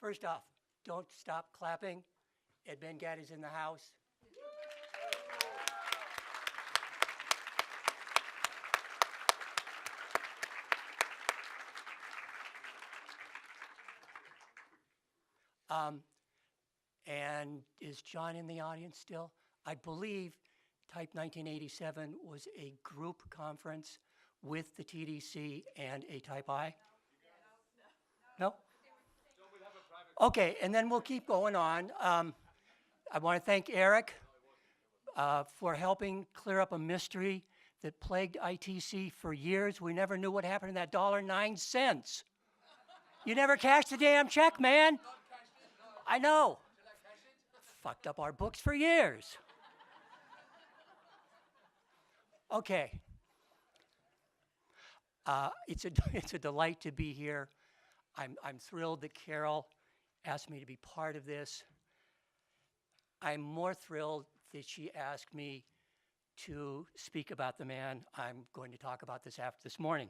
First off, don't stop clapping. Ed Ben-Gad is in the house. And is John in the audience still? I believe Type 1987 was a group conference with the TDC and a Type I? No? Okay, and then we'll keep going on. I want to thank Eric for helping clear up a mystery that plagued ITC for years. We never knew what happened to that $1.09. You never cashed the damn check, man. I know. Fucked up our books for years. Okay. It's a delight to be here. I'm thrilled that Carol asked me to be part of this. I'm more thrilled that she asked me to speak about the man I'm going to talk about this morning.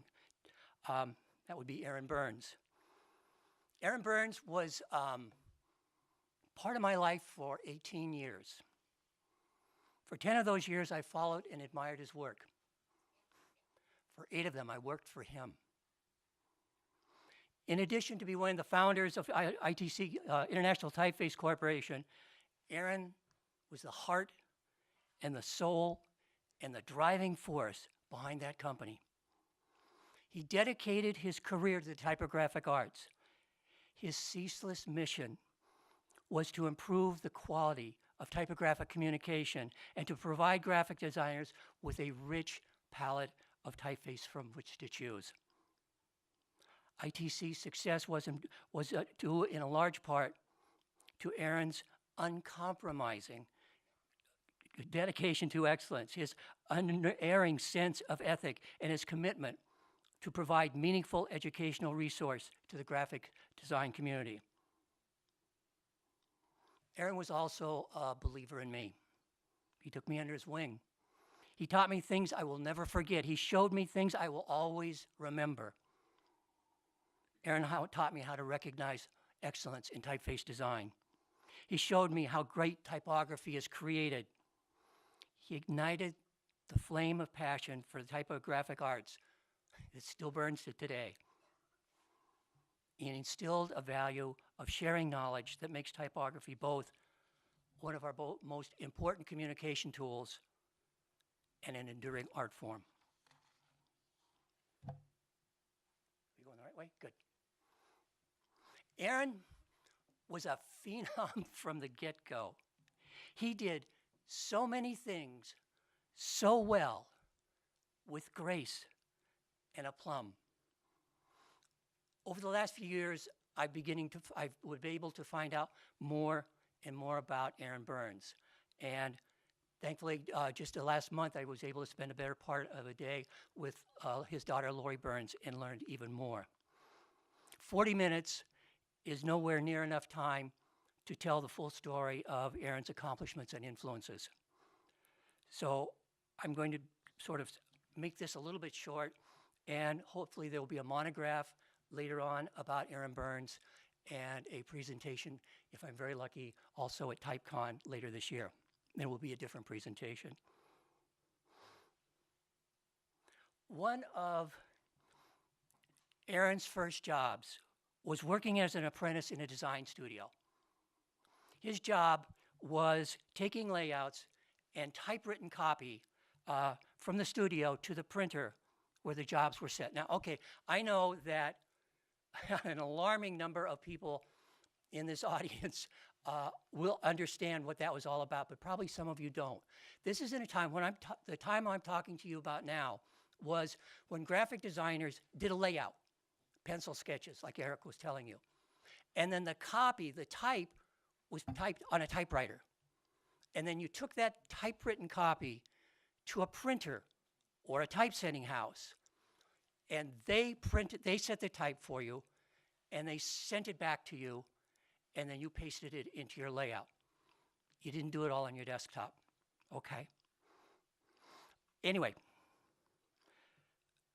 That would be Aaron Burns. Aaron Burns was part of my life for 18 years. For 10 of those years, I followed and admired his work. For 8 of them, I worked for him. In addition to being one of the founders of ITC International Typeface Corporation, Aaron was the heart and the soul and the driving force behind that company. He dedicated his career to the typographic arts. His ceaseless mission was to improve the quality of typographic communication and to provide graphic designers with a rich palette of typeface from which to choose. ITC's success was due in a large part to Aaron's uncompromising dedication to excellence, his unerring sense of ethic, and his commitment to provide meaningful educational resource to the graphic design community. Aaron was also a believer in me. He took me under his wing. He taught me things I will never forget. He showed me things I will always remember. Aaron taught me how to recognize excellence in typeface design. He showed me how great typography is created. He ignited the flame of passion for the typographic arts that still burns to today. He instilled a value of sharing knowledge that makes typography both one of our most important communication tools and an enduring art form. Are we going the right way? Good. Aaron was a phenom from the get-go. He did so many things so well with grace and aplomb. Over the last few years, I was able to find out more and more about Aaron Burns. And thankfully, just the last month, I was able to spend a better part of a day with his daughter, Lori Burns, and learned even more. 40 minutes is nowhere near enough time to tell the full story of Aaron's accomplishments and influences. So I'm going to sort of make this a little bit short, and hopefully there will be a monograph later on about Aaron Burns and a presentation, if I'm very lucky, also at TypeCon later this year. It will be a different presentation. One of Aaron's first jobs was working as an apprentice in a design studio. His job was taking layouts and typewritten copy from the studio to the printer where the jobs were set. Now, okay, I know that an alarming number of people in this audience will understand what that was all about, but probably some of you don't. This is in a time when the time I'm talking to you about now was when graphic designers did a layout, pencil sketches, like Eric was telling you. And then the copy, the type, was typed on a typewriter. And then you took that typewritten copy to a printer or a typesetting house, and they set the type for you, and they sent it back to you, and then you pasted it into your layout. You didn't do it all on your desktop, okay? Anyway,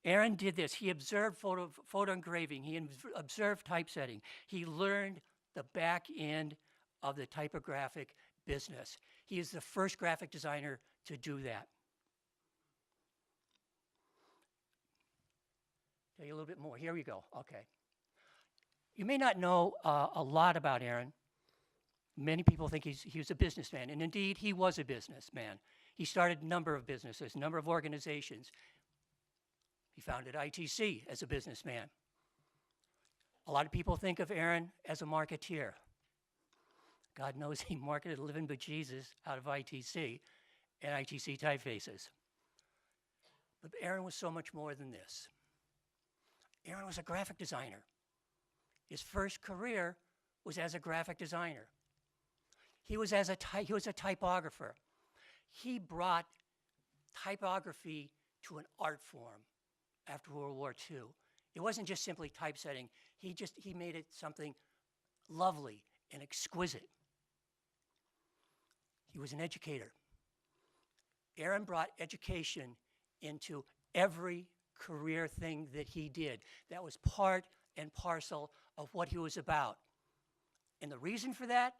Aaron did this. He observed photo engraving. He observed typesetting. He learned the back end of the typographic business. He is the first graphic designer to do that. Tell you a little bit more. Here we go. Okay. You may not know a lot about Aaron. Many people think he was a businessman, and indeed he was a businessman. He started a number of businesses, a number of organizations. He founded ITC as a businessman. A lot of people think of Aaron as a marketeer. God knows he marketed a living bejesus out of ITC and ITC typefaces. But Aaron was so much more than this. Aaron was a graphic designer. His first career was as a graphic designer. He was a typographer. He brought typography to an art form after World War II. It wasn't just simply typesetting. He made it something lovely and exquisite. He was an educator. Aaron brought education into every career thing that he did. That was part and parcel of what he was about. And the reason for that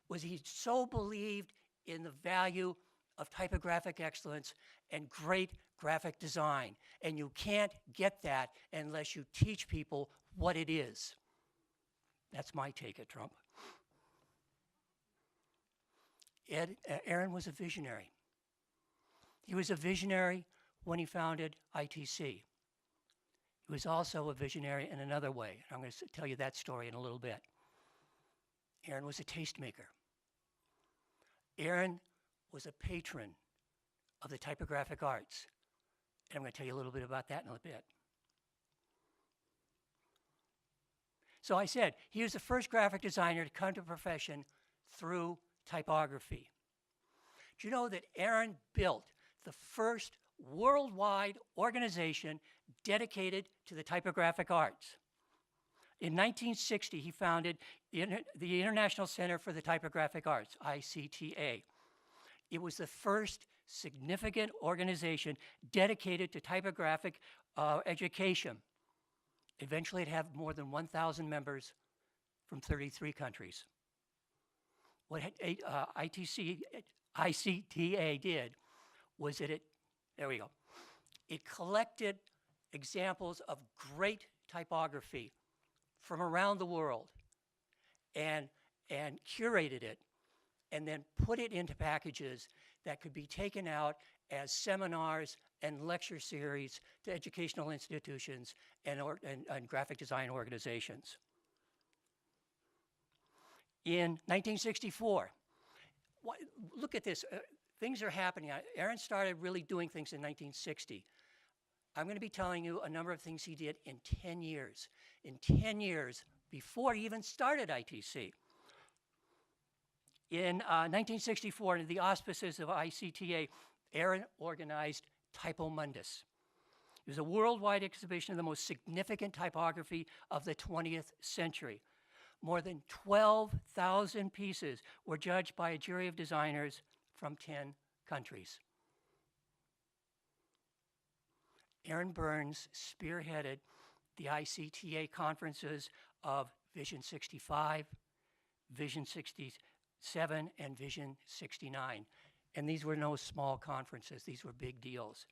was he so believed in the value of typographic excellence and great graphic design. And you can't get that unless you teach people what it is. That's my take at Trump. Aaron was a visionary. He was a visionary when he founded ITC. He was also a visionary in another way. I'm going to tell you that story in a little bit. Aaron was a tastemaker. Aaron was a patron of the typographic arts. And I'm going to tell you a little bit about that in a bit. So I said, he was the first graphic designer to come to the profession through typography. Do you know that Aaron built the first worldwide organization dedicated to the typographic arts? In 1960, he founded the International Center for the Typographic Arts, ICTA. It was the first significant organization dedicated to typographic education. Eventually, it had more than 1,000 members from 33 countries. What ICTA did was that it collected examples of great typography from around the world and curated it and then put it into packages that could be taken out as seminars and lecture series to educational institutions and graphic design organizations. In 1964, look at this, things are happening. Aaron started really doing things in 1960. I'm going to be telling you a number of things he did in 10 years. In 10 years, before he even started ITC. In 1964, under the auspices of ICTA, Aaron organized Typomundus. It was a worldwide exhibition of the most significant typography of the 20th century. More than 12,000 pieces were judged by a jury of designers from 10 countries. Aaron Burns spearheaded the ICTA conferences of Vision 65, Vision 67, and Vision 69. And these were no small conferences. These were big deals.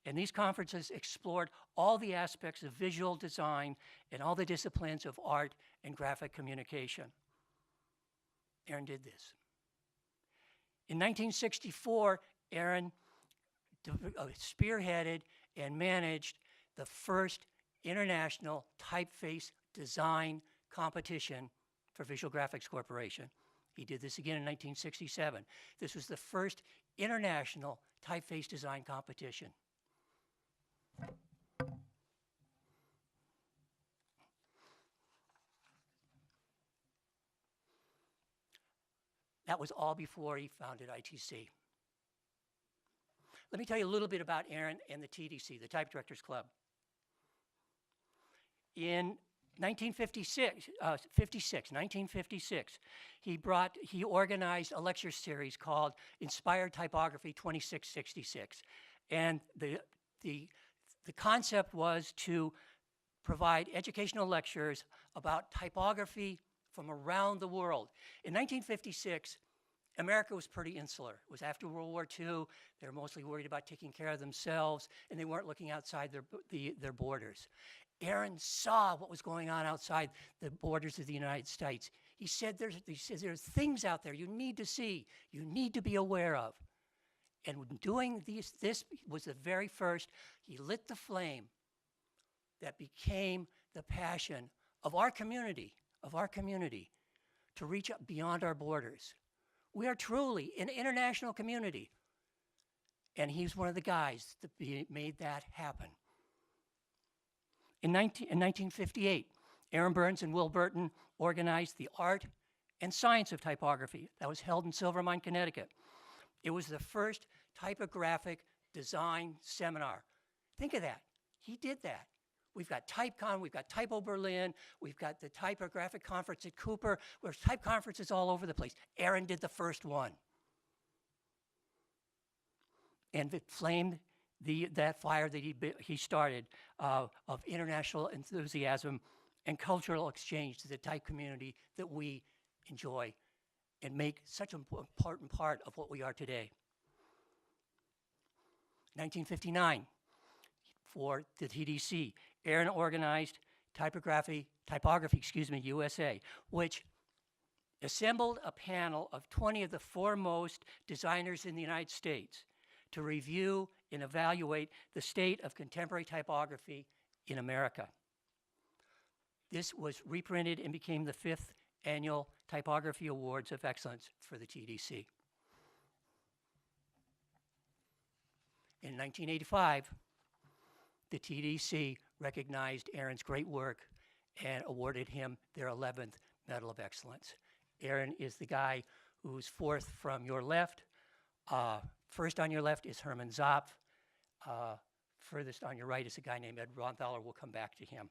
And these conferences explored all the aspects of visual design and all the disciplines of art and graphic communication. Aaron did this. In 1964, Aaron spearheaded and managed the first international typeface design competition for Visual Graphics Corporation. He did this again in 1967. This was the first international typeface design competition. That was all before he founded ITC. Let me tell you a little bit about Aaron and the TDC, the Type Directors Club. In 1956, he organized a lecture series called Inspired Typography 2666. And the concept was to provide educational lectures about typography from around the world. In 1956, America was pretty insular. It was after World War II. They were mostly worried about taking care of themselves, and they weren't looking outside their borders. Erin saw what was going on outside the borders of the United States. He said there's things out there you need to see, you need to be aware of. And doing this was the very first. He lit the flame that became the passion of our community, to reach up beyond our borders. We are truly an international community. And he's one of the guys that made that happen. In 1958, Aaron Burns and Will Burton organized the Art and Science of Typography. That was held in Silvermine, Connecticut. It was the first typographic design seminar. Think of that. He did that. We've got TypeCon, we've got Typo Berlin, we've got the Typographic Conference at Cooper. There's type conferences all over the place. Aaron did the first one. And it flamed that fire that he started of international enthusiasm and cultural exchange to the type community that we enjoy and make such an important part of what we are today. 1959, for the TDC, Aaron organized Typography USA, which assembled a panel of 20 of the foremost designers in the United States to review and evaluate the state of contemporary typography in America. This was reprinted and became the 5th annual Typography Awards of Excellence for the TDC. In 1985, the TDC recognized Aaron's great work and awarded him their 11th Medal of Excellence. Aaron is the guy who's fourth from your left. First on your left is Herman Zopf. Furthest on your right is a guy named Ed Ronthaler. We'll come back to him.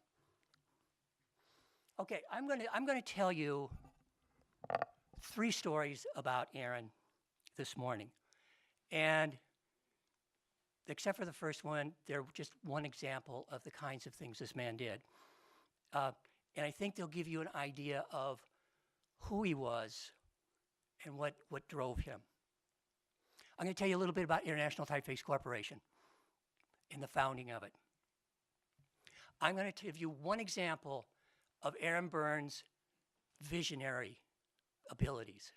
Okay, I'm gonna tell you 3 stories about Aaron this morning. And except for the first one, they're just one example of the kinds of things this man did. And I think they'll give you an idea of who he was and what drove him. I'm going to tell you a little bit about International Typeface Corporation and the founding of it. I'm going to give you one example of Aaron Burns' visionary abilities.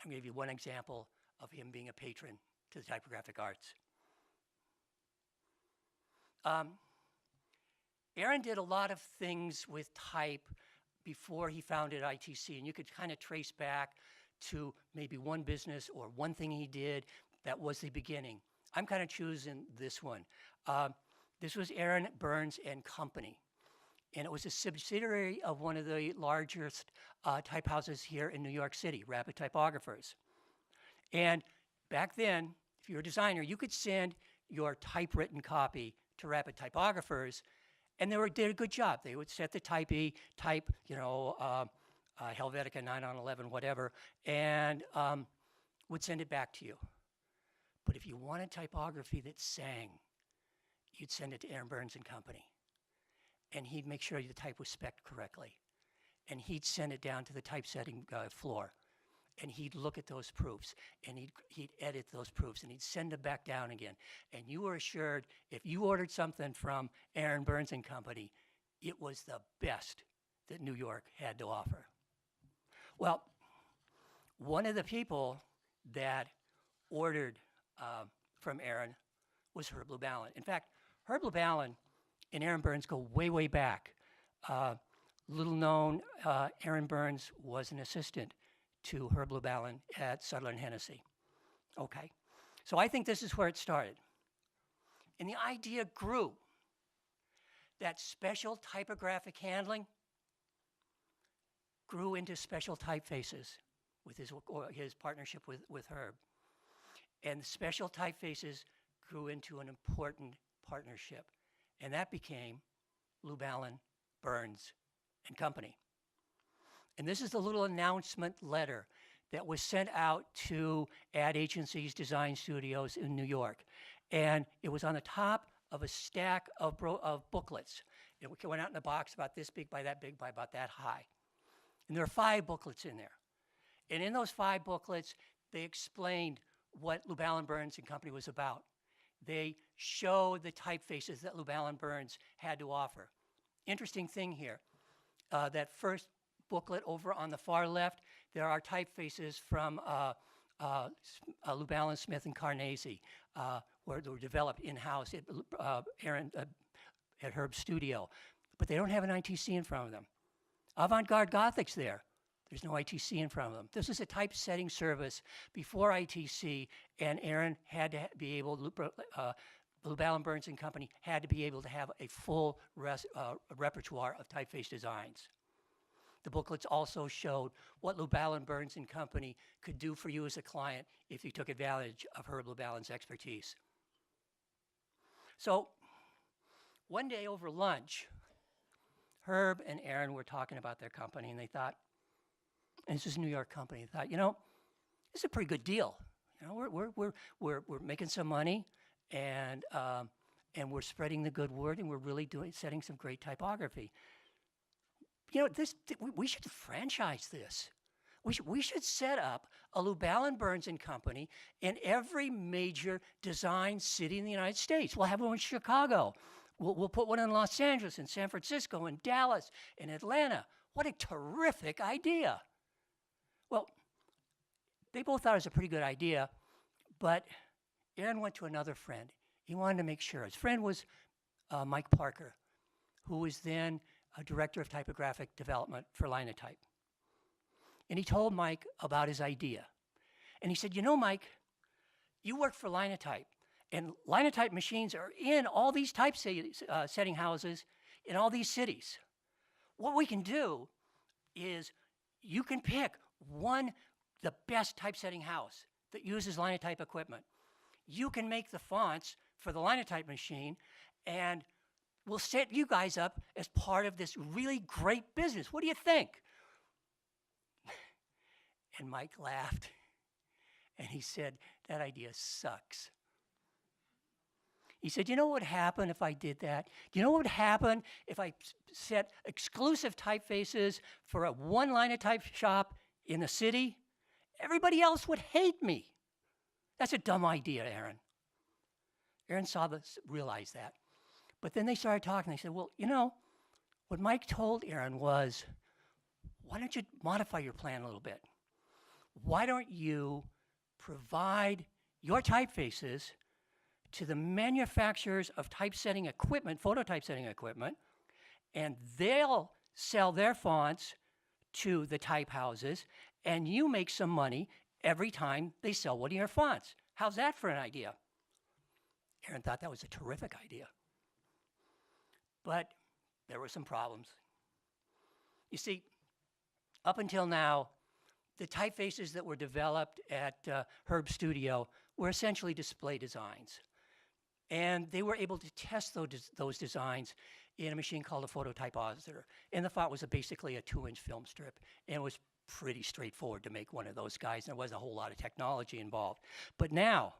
I'm going to give you one example of him being a patron to the typographic arts. Aaron did a lot of things with type before he founded ITC, and you could kind of trace back to maybe one business or one thing he did that was the beginning. I'm kind of choosing this one. This was Aaron Burns and Company, and it was a subsidiary of one of the largest type houses here in New York City, Rapid Typographers. And back then, if you were a designer, you could send your typewritten copy to Rapid Typographers, and they did a good job. They would set the type, Helvetica 9 on 11, whatever, and would send it back to you. But if you wanted typography that sang, you'd send it to Aaron Burns and Company. And he'd make sure the type was spec'd correctly. And he'd send it down to the typesetting floor. And he'd look at those proofs, and he'd edit those proofs, and he'd send them back down again. And you were assured, if you ordered something from Aaron Burns and Company, it was the best that New York had to offer. Well, one of the people that ordered from Aaron was Herb Lubalin. In fact, Herb Lubalin and Aaron Burns go way, way back. Little known, Aaron Burns was an assistant to Herb Lubalin at Sutherland Hennessy. Okay, so I think this is where it started. And the idea grew that special typographic handling grew into special typefaces with his partnership with Herb. And special typefaces grew into an important partnership. And that became Lubalin, Burns, and Company. And this is the little announcement letter that was sent out to ad agencies, design studios in New York. And it was on the top of a stack of booklets. It went out in a box about this big by that big by about that high. And there are 5 booklets in there. And in those 5 booklets, they explained what Lubell & Burns and Company was about. They showed the typefaces that Lubell & Burns had to offer. Interesting thing here, that first booklet over on the far left, there are typefaces from Lubell & Smith and Carnesi, where they were developed in-house at Herb's studio. But they don't have an ITC in front of them. Avant-garde Gothic's there. There's no ITC in front of them. This is a typesetting service before ITC, and Erin had to be able, Lubell & Burns and Company had to be able to have a full repertoire of typeface designs. The booklets also showed what Lubell & Burns and Company could do for you as a client if you took advantage of Herb Lubell's expertise. So one day over lunch, Herb and Erin were talking about their company, and they thought, and this is a New York company, they thought, you know, this is a pretty good deal. You know, we're making some money, and we're spreading the good word, and we're really setting some great typography. You know, we should franchise this. We should set up a Lubell & Burns and Company in every major design city in the United States. We'll have one in Chicago. We'll put one in Los Angeles, and San Francisco, and Dallas, and Atlanta. What a terrific idea. Well, they both thought it was a pretty good idea, but Erin went to another friend. He wanted to make sure. His friend was Mike Parker, who was then a director of typographic development for Linotype. And he told Mike about his idea. And he said, you know, Mike, you work for Linotype, and Linotype machines are in all these typesetting houses in all these cities. What we can do is you can pick the best typesetting house that uses Linotype equipment. You can make the fonts for the Linotype machine, and we'll set you guys up as part of this really great business. What do you think? And Mike laughed, and he said, that idea sucks. He said, you know what would happen if I did that? Do you know what would happen if I set exclusive typefaces for a one Linotype shop in the city? Everybody else would hate me. That's a dumb idea, Erin. Erin realized that. But then they started talking. They said, well, you know, what Mike told Erin was, why don't you modify your plan a little bit? Why don't you provide your typefaces to the manufacturers of typesetting equipment, phototypesetting equipment, and they'll sell their fonts to the type houses, and you make some money every time they sell one of your fonts. How's that for an idea? Erin thought that was a terrific idea. But there were some problems. You see, up until now, the typefaces that were developed at Herb Studio were essentially display designs. And they were able to test those designs in a machine called a phototypositor. And the font was basically a 2-inch film strip. And it was pretty straightforward to make one of those guys. And there wasn't a whole lot of technology involved. But now,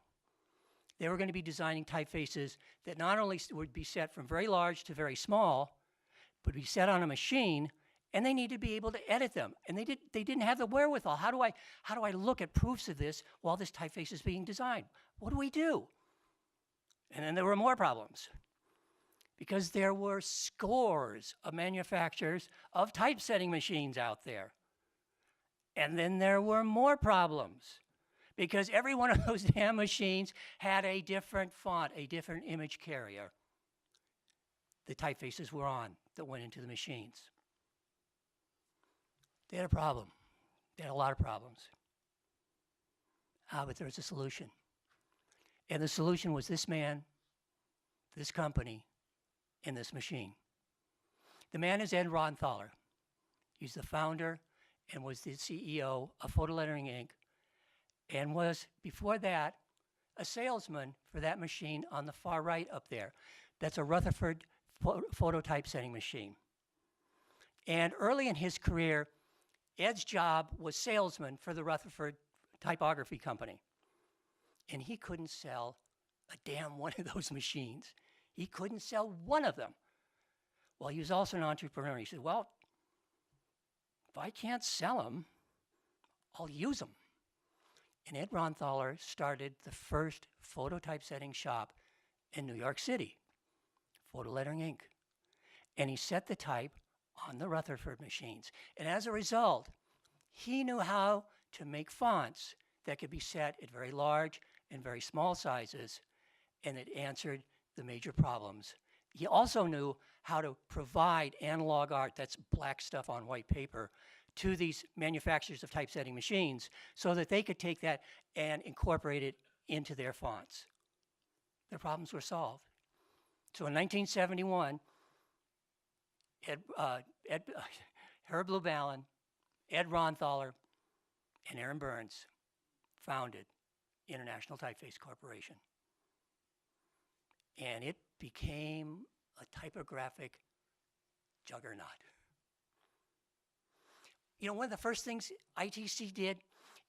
they were going to be designing typefaces that not only would be set from very large to very small, but be set on a machine, and they need to be able to edit them. And they didn't have the wherewithal. How do I look at proofs of this while this typeface is being designed? What do we do? And then there were more problems, because there were scores of manufacturers of typesetting machines out there. And then there were more problems, because every one of those damn machines had a different font, a different image carrier. The typefaces were on that went into the machines. They had a problem. They had a lot of problems. But there was a solution. And the solution was this man, this company, and this machine. The man is Ed Ronthaler. He's the founder and was the CEO of Photolettering Inc., and was, before that, a salesman for that machine on the far right up there. That's a Rutherford photo typesetting machine. And early in his career, Ed's job was salesman for the Rutherford Typography Company. And he couldn't sell a damn one of those machines. He couldn't sell one of them. Well, he was also an entrepreneur. He said, well, if I can't sell them, I'll use them. And Ed Ronthaler started the first photo typesetting shop in New York City, Photo Lettering Inc. And he set the type on the Rutherford machines. And as a result, he knew how to make fonts that could be set at very large and very small sizes, and it answered the major problems. He also knew how to provide analog art, that's black stuff on white paper, to these manufacturers of typesetting machines so that they could take that and incorporate it into their fonts. Their problems were solved. So in 1971, Herb Lubalin, Ed Ronthaler, and Aaron Burns founded International Typeface Corporation. And it became a typographic juggernaut. You know, one of the first things ITC did,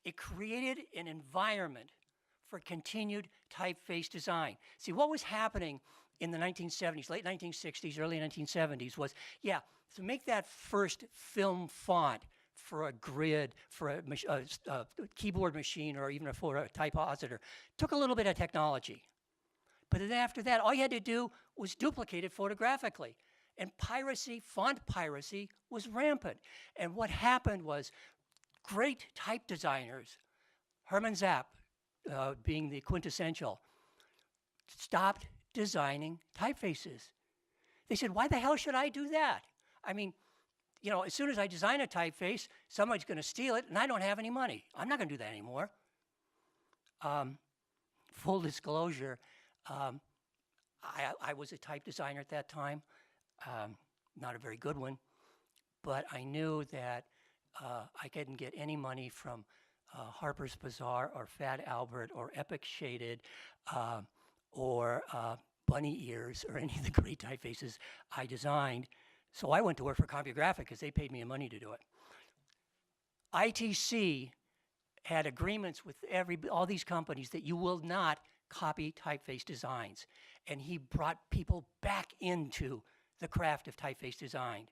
it created an environment for continued typeface design. See, what was happening in the 1970s, late 1960s, early 1970s was, yeah, to make that first film font for a grid, for a keyboard machine, or even for a typositor, took a little bit of technology. But then after that, all you had to do was duplicate it photographically. And piracy, font piracy, was rampant. And what happened was great type designers, Hermann Zapp being the quintessential, stopped designing typefaces. They said, why the hell should I do that? I mean, you know, as soon as I design a typeface, somebody's going to steal it, and I don't have any money. I'm not going to do that anymore. Full disclosure, I was a type designer at that time, not a very good one, but I knew that I couldn't get any money from Harper's Bazaar or Fat Albert or Epic Shaded or Bunny Ears or any of the great typefaces I designed. So I went to work for CompuGraphic because they paid me money to do it. ITC had agreements with all these companies that you will not copy typeface designs. And he brought people back into the craft of typeface design.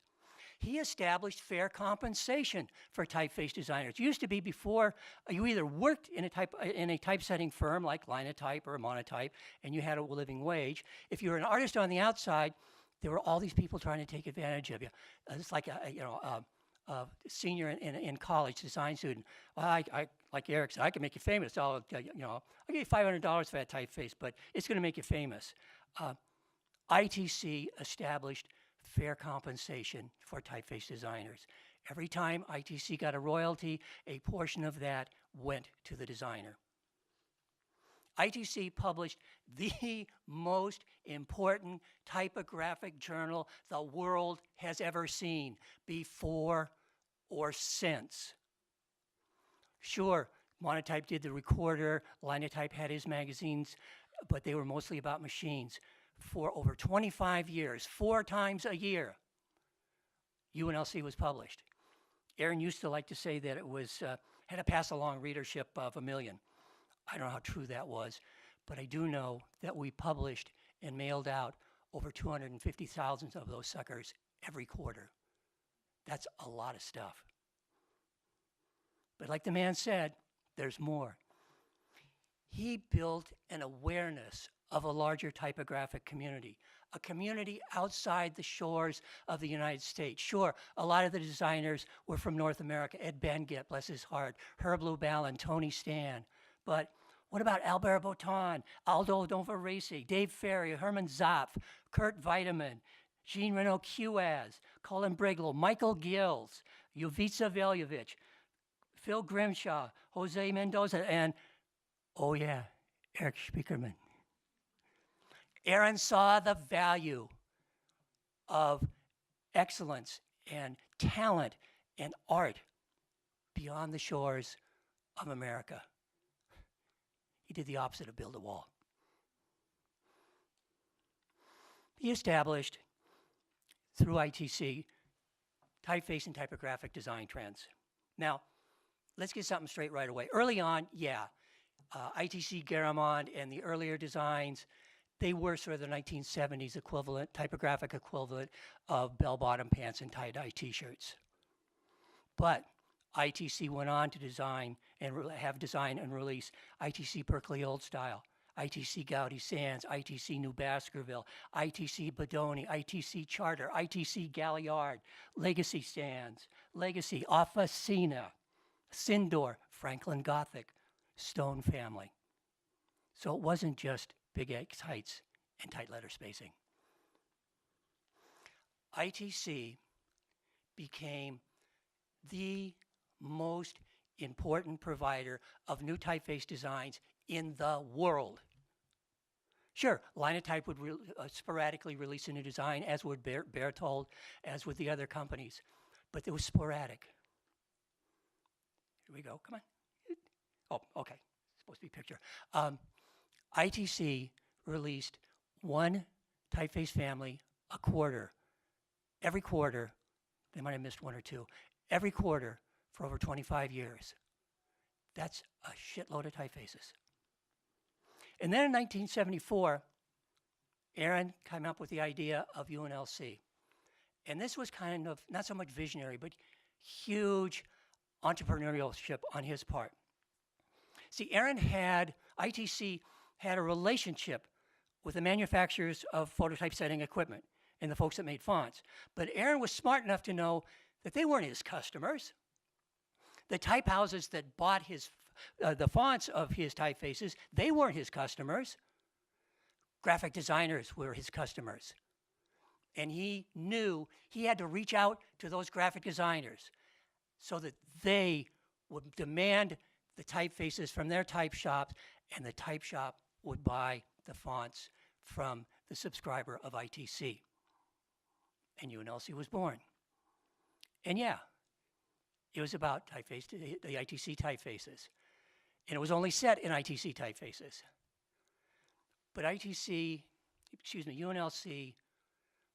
He established fair compensation for typeface designers. It used to be before you either worked in a typesetting firm like Linotype or Monotype, and you had a living wage. If you were an artist on the outside, there were all these people trying to take advantage of you. It's like a senior in college, design student. Well, I like Eric said, I can make you famous. I'll give you $500 for that typeface, but it's going to make you famous. ITC established fair compensation for typeface designers. Every time ITC got a royalty, a portion of that went to the designer. ITC published the most important typographic journal the world has ever seen, before or since. Sure, Monotype did the Recorder, Linotype had his magazines, but they were mostly about machines. For over 25 years, 4 times a year, UnLC was published. Erin used to like to say that it was had a pass-along readership of 1 million. I don't know how true that was, but I do know that we published and mailed out over 250,000 of those suckers every quarter. That's a lot of stuff. But like the man said, there's more. He built an awareness of a larger typographic community, a community outside the shores of the United States. Sure, a lot of the designers were from North America. Ed Benguet, bless his heart, Herb Lubalin, Tony Stan. But what about Albert Botan, Aldo Dovarese, Dave Ferry, Herman Zapf, Kurt Vitamin, Jean Renaud Cuaz, Colin Briglow, Michael Gills, Jovica Veljovic, Phil Grimshaw, Jose Mendoza, and, oh yeah, Eric Spiekerman. Erin saw the value of excellence and talent and art beyond the shores of America. He did the opposite of build a wall. He established, through ITC, typeface and typographic design trends. Now, let's get something straight right away. Early on, yeah, ITC Garamond and the earlier designs, they were sort of the 1970s equivalent, typographic equivalent of bell-bottom pants and tie-dye t-shirts. But ITC went on to design and release ITC Berkeley Old Style, ITC Gaudy Sands, ITC New Baskerville, ITC Bodoni, ITC Charter, ITC Galliard, Legacy Sands, Legacy Officina, Sindor, Franklin Gothic, Stone Family. So it wasn't just big X heights and tight letter spacing. ITC became the most important provider of new typeface designs in the world. Sure, Linotype would sporadically release a new design, as would Berthold, as would the other companies, but it was sporadic. Here we go, come on. Oh, okay, it's supposed to be picture. ITC released one typeface family a quarter, every quarter. They might have missed one or two, every quarter for over 25 years. That's a shitload of typefaces. And then in 1974, Erin came up with the idea of UnLC. And this was kind of, not so much visionary, but huge entrepreneurship on his part. See, ITC had a relationship with the manufacturers of phototypesetting equipment and the folks that made fonts. But Erin was smart enough to know that they weren't his customers. The type houses that bought the fonts of his typefaces, they weren't his customers. Graphic designers were his customers. And he knew he had to reach out to those graphic designers so that they would demand the typefaces from their type shops, and the type shop would buy the fonts from the subscriber of ITC. And UnLC was born. And yeah, it was about the ITC typefaces. And it was only set in ITC typefaces. But UnLC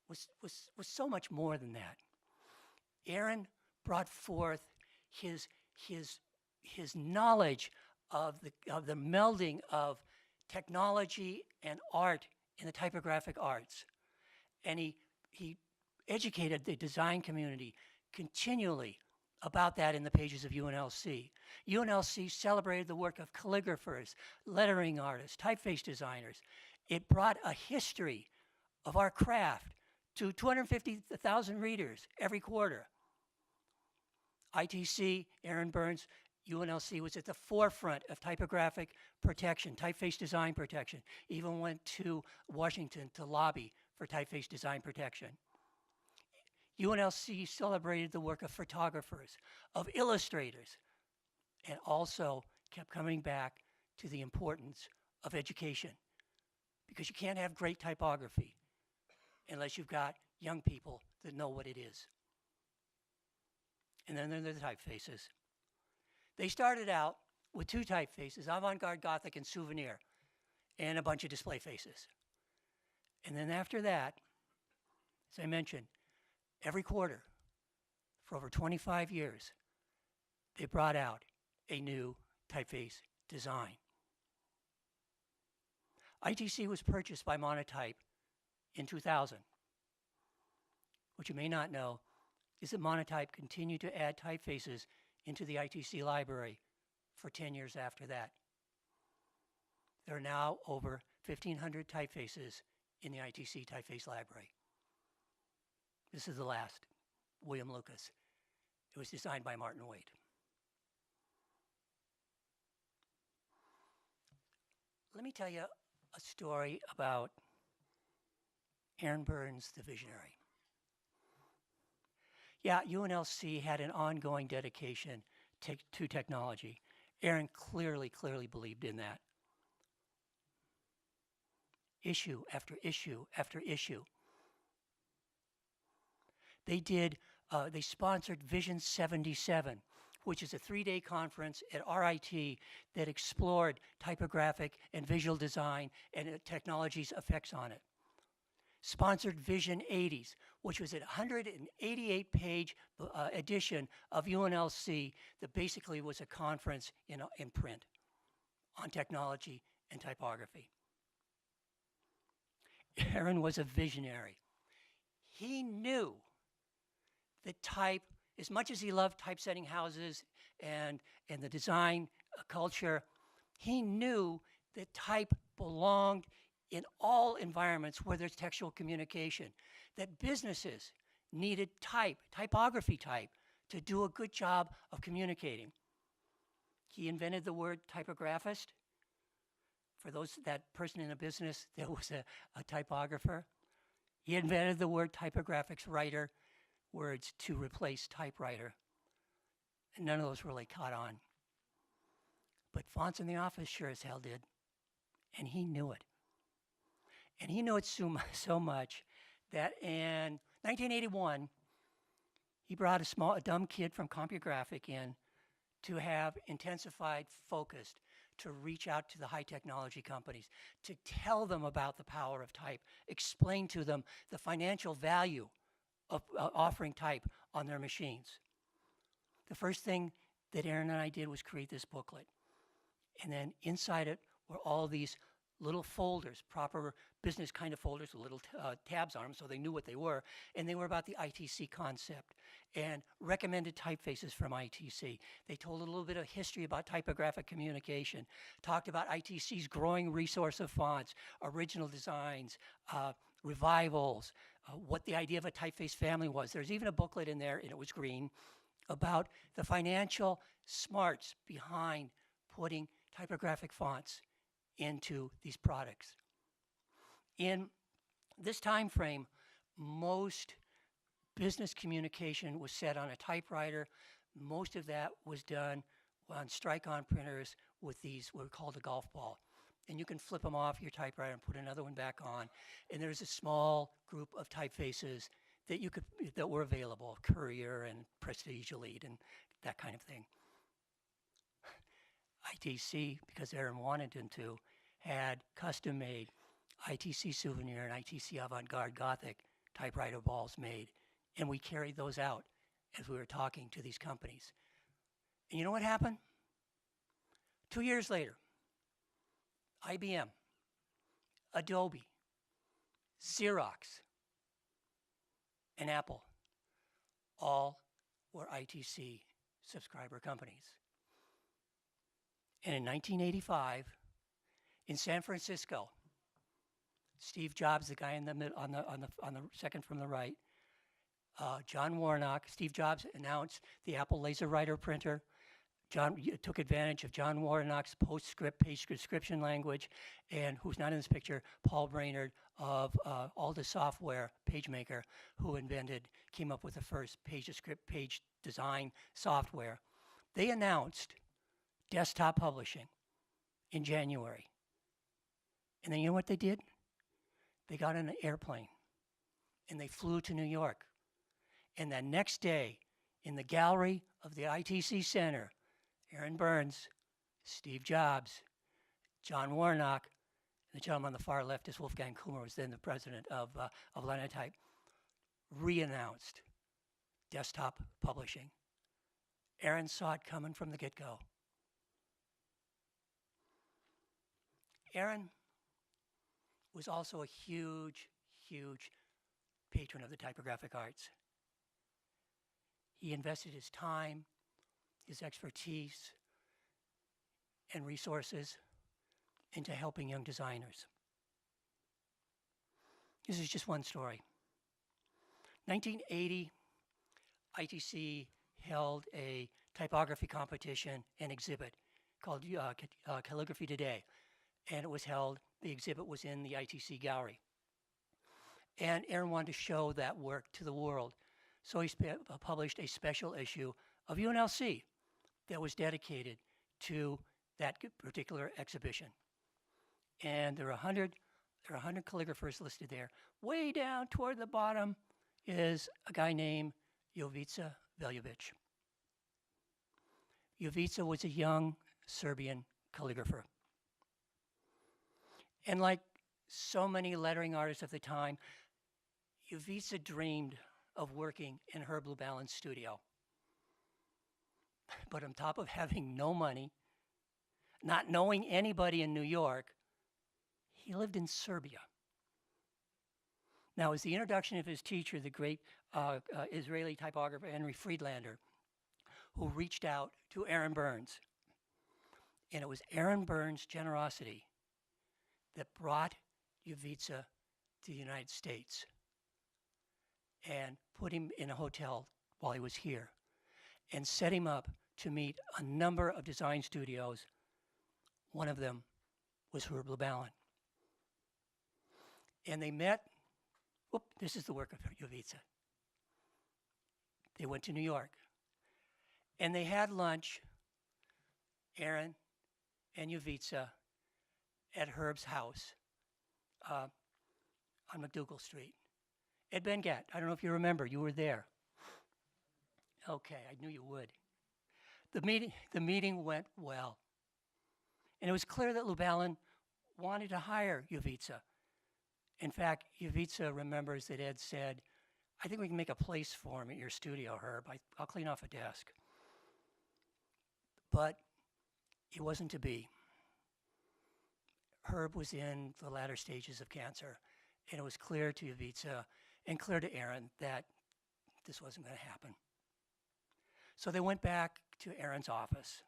was so much more than that. Erin brought forth his knowledge of the melding of technology and art in the typographic arts. And he educated the design community continually about that in the pages of UnLC. UnLC celebrated the work of calligraphers, lettering artists, typeface designers. It brought a history of our craft to 250,000 readers every quarter. ITC, Erin Burns, UnLC was at the forefront of typographic protection, typeface design protection. Even went to Washington to lobby for typeface design protection. UnLC celebrated the work of photographers, of illustrators, and also kept coming back to the importance of education, because you can't have great typography unless you've got young people that know what it is. And then there are the typefaces. They started out with two typefaces, Avant-Garde Gothic and Souvenir, and a bunch of display faces. And then after that, as I mentioned, every quarter for over 25 years, they brought out a new typeface design. ITC was purchased by Monotype in 2000. What you may not know is that Monotype continued to add typefaces into the ITC library for 10 years after that. There are now over 1,500 typefaces in the ITC typeface library. This is the last, William Lucas. It was designed by Martin Waite. Let me tell you a story about Erin Burns, the visionary. Yeah, UnLC had an ongoing dedication to technology. Erin clearly believed in that. Issue after issue after issue. They sponsored Vision 77, which is a 3-day conference at RIT that explored typographic and visual design and technology's effects on it. Sponsored Vision 80s, which was a 188-page edition of UnLC that basically was a conference in print on technology and typography. Erin was a visionary. He knew that type as much as he loved typesetting houses and the design culture, he knew that type belonged in all environments where there's textual communication, that businesses needed typography type, to do a good job of communicating. He invented the word typographist. For that person in a business that was a typographer. He invented the word typographics writer, words to replace typewriter. And none of those really caught on. But fonts in the office sure as hell did. And he knew it. And he knew it so much that in 1981, he brought a dumb kid from CompuGraphic in to have intensified, focused, to reach out to the high technology companies, to tell them about the power of type, explain to them the financial value of offering type on their machines. The first thing that Erin and I did was create this booklet. And then inside it were all these little folders, proper business kind of folders with little tabs on them so they knew what they were. And they were about the ITC concept and recommended typefaces from ITC. They told a little bit of history about typographic communication, talked about ITC's growing resource of fonts, original designs, revivals, what the idea of a typeface family was. There's even a booklet in there, and it was green, about the financial smarts behind putting typographic fonts into these products. In this time frame, most business communication was set on a typewriter. Most of that was done on strike-on printers with these, what we called a golf ball. And you can flip them off your typewriter and put another one back on. And there's a small group of typefaces that were available, Courier and Prestige Elite and that kind of thing. ITC, because Erin wanted him to, had custom-made ITC Souvenir and ITC Avant-Garde Gothic typewriter balls made, and we carried those out as we were talking to these companies. And you know what happened? 2 years later, IBM, Adobe, Xerox, and Apple all were ITC subscriber companies. And in 1985, in San Francisco, Steve Jobs, the guy in the middle, on the second from the right, John Warnock, Steve Jobs announced the Apple LaserWriter printer. John took advantage of John Warnock's PostScript page description language, and who's not in this picture, Paul Brainerd of Alda Software, PageMaker, who came up with the first page design software. They announced desktop publishing in January. And then you know what they did? They got on an airplane and they flew to New York. And the next day, in the gallery of the ITC Center, Aaron Burns, Steve Jobs, John Warnock, and the gentleman on the far left is Wolfgang Cores, who was then the president of Linotype, re-announced desktop publishing. Aaron saw it coming from the get-go. Aaron was also a huge, huge patron of the typographic arts. He invested his time, his expertise, and resources into helping young designers. This is just one story. 1980, ITC held a typography competition and exhibit called Calligraphy Today. And it was held, the exhibit was in the ITC gallery. And Aaron wanted to show that work to the world. So he published a special issue of UnLC that was dedicated to that particular exhibition. And there are 100 calligraphers listed there. Way down toward the bottom is a guy named Jovica Veljovic. Jovica was a young Serbian calligrapher. And like so many lettering artists of the time, Jovica dreamed of working in her Blue Balance studio. But on top of having no money, not knowing anybody in New York, he lived in Serbia. Now, it was the introduction of his teacher, the great Israeli typographer Henry Friedlander, who reached out to Aaron Burns. And it was Aaron Burns' generosity that brought Ivica to the United States and put him in a hotel while he was here and set him up to meet a number of design studios. One of them was Herb Lubalin. And they met, this is the work of Ivica. They went to New York. And they had lunch, Aaron and Ivica, at Herb's house on McDougal Street. Ed Bengat, I don't know if you remember, you were there. Okay, I knew you would. The meeting went well. And it was clear that Lubalin wanted to hire Ivica. In fact, Ivica remembers that Ed said, I think we can make a place for him at your studio, Herb. I'll clean off a desk. But it wasn't to be. Herb was in the latter stages of cancer, and it was clear to Ivica and clear to Aaron that this wasn't going to happen. So they went back to Aaron's office.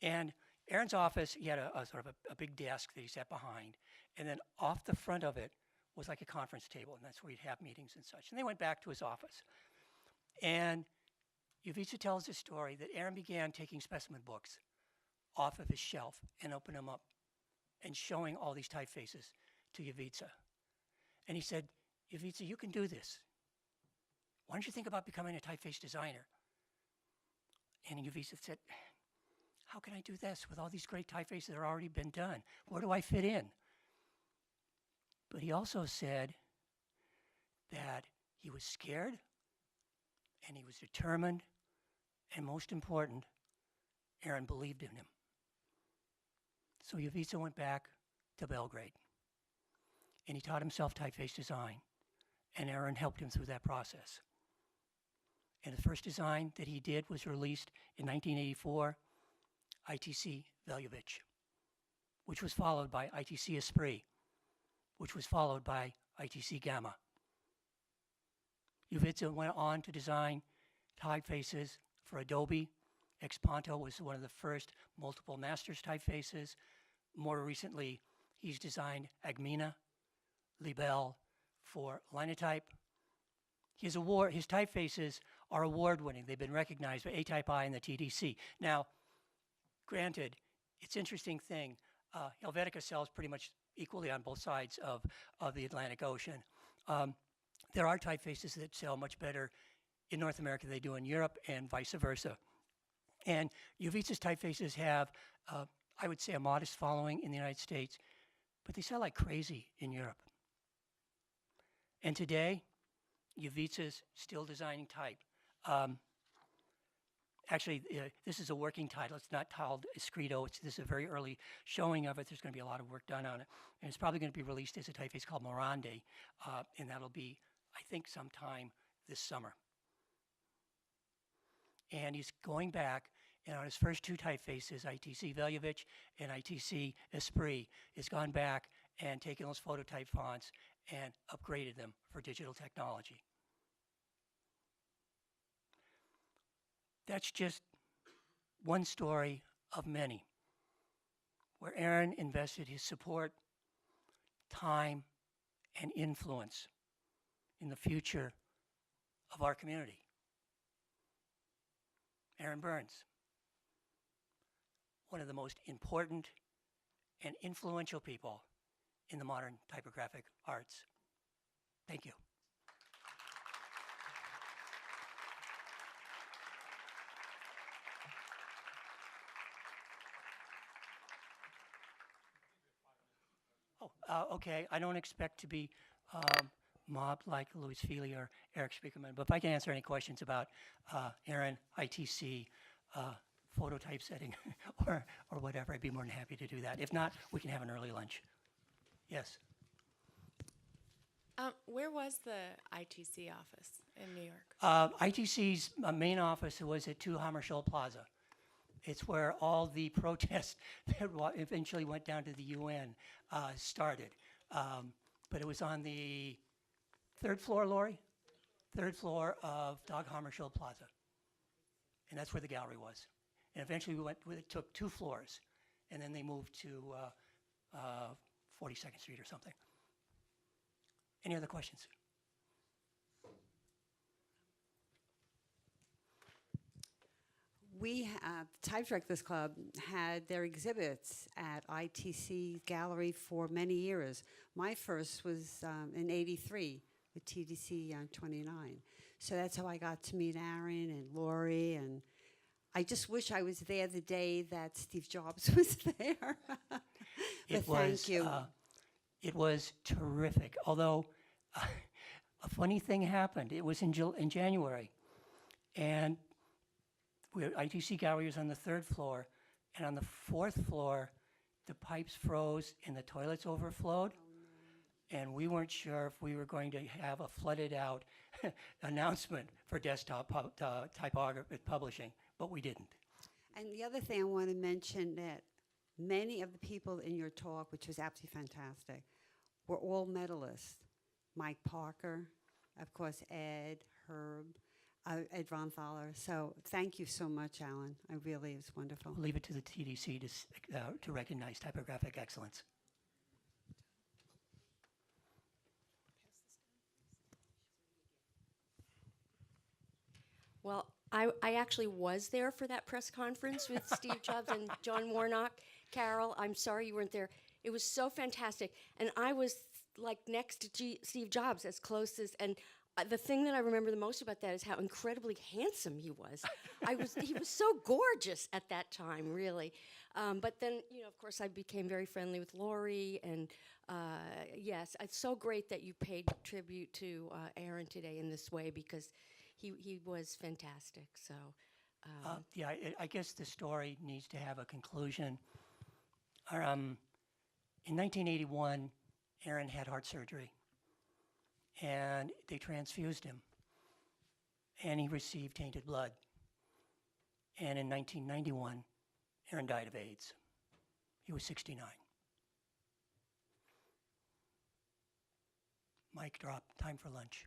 And Aaron's office, he had a sort of a big desk that he sat behind. And then off the front of it was like a conference table, and that's where he'd have meetings and such. And they went back to his office. And Ivica tells the story that Aaron began taking specimen books off of his shelf and opening them up and showing all these typefaces to Ivica. And he said, Ivica, you can do this. Why don't you think about becoming a typeface designer? And Ivica said, how can I do this with all these great typefaces that have already been done? Where do I fit in? But he also said that he was scared and he was determined, and most important, Aaron believed in him. So Ivica went back to Belgrade and he taught himself typeface design, and Aaron helped him through that process. And the first design that he did was released in 1984, ITC Veljovic, which was followed by ITC Esprit, which was followed by ITC Gamma. Ivica went on to design typefaces for Adobe. Exponto was one of the first multiple masters typefaces. More recently, he's designed Agmina, Libel for Linotype. His typefaces are award-winning. They've been recognized by A-Type I and the TDC. Now, granted, it's an interesting thing. Helvetica sells pretty much equally on both sides of the Atlantic Ocean. There are typefaces that sell much better in North America than they do in Europe, and vice versa. And Ivica's typefaces have, I would say, a modest following in the United States, but they sell like crazy in Europe. And today, Ivica's still designing type. Actually, this is a working title. It's not titled Escrito. This is a very early showing of it. There's going to be a lot of work done on it. And it's probably going to be released as a typeface called Morande, and that'll be, I think, sometime this summer. And he's going back, and on his first two typefaces, ITC Veljovic and ITC Esprit, has gone back and taken those phototype fonts and upgraded them for digital technology. That's just one story of many, where Aaron invested his support, time, and influence in the future of our community. Aaron Burns, one of the most important and influential people in the modern typographic arts. Thank you. Okay, I don't expect to be mobbed like Louis Feely or Eric Spiekerman, but if I can answer any questions about Erin ITC, photo typesetting, or whatever, I'd be more than happy to do that. If not, we can have an early lunch. Yes? Where was the ITC office in New York? ITC's main office was at 2 Hammarskjöld Plaza. It's where all the protests that eventually went down to the UN started. But it was on the Third floor, Lori? Third floor of Dag Hammarskjöld Plaza. And that's where the gallery was. And eventually it took 2 floors, and then they moved to 42nd Street or something. Any other questions? We have, Type Directors Club had their exhibits at ITC Gallery for many years. My first was in '83 with TDC 29. So that's how I got to meet Erin and Lori, and I just wish I was there the day that Steve Jobs was there. But thank you. It was terrific, although a funny thing happened. It was in January, and ITC Gallery was on the 3rd floor, and on the 4th floor, the pipes froze and the toilets overflowed, and we weren't sure if we were going to have a flooded out announcement for desktop typography publishing, but we didn't. And the other thing I want to mention that many of the people in your talk, which was absolutely fantastic, were all medalists. Mike Parker, of course, Ed, Herb, Ed Ronthaler. So thank you so much, Allan. I really, it was wonderful. We'll leave it to the TDC to recognize typographic excellence. Well, I actually was there for that press conference with Steve Jobs and John Warnock. Carol, I'm sorry you weren't there. It was so fantastic. And I was like next to Steve Jobs, as close as, and the thing that I remember the most about that is how incredibly handsome he was. He was so gorgeous at that time, really. But then, you know, of course, I became very friendly with Lori, and yes, it's so great that you paid tribute to Erin today in this way, because he was fantastic. So, yeah, I guess the story needs to have a conclusion. In 1981, Erin had heart surgery, and they transfused him, and he received tainted blood. And in 1991, Erin died of AIDS. He was 69. Mic drop, time for lunch.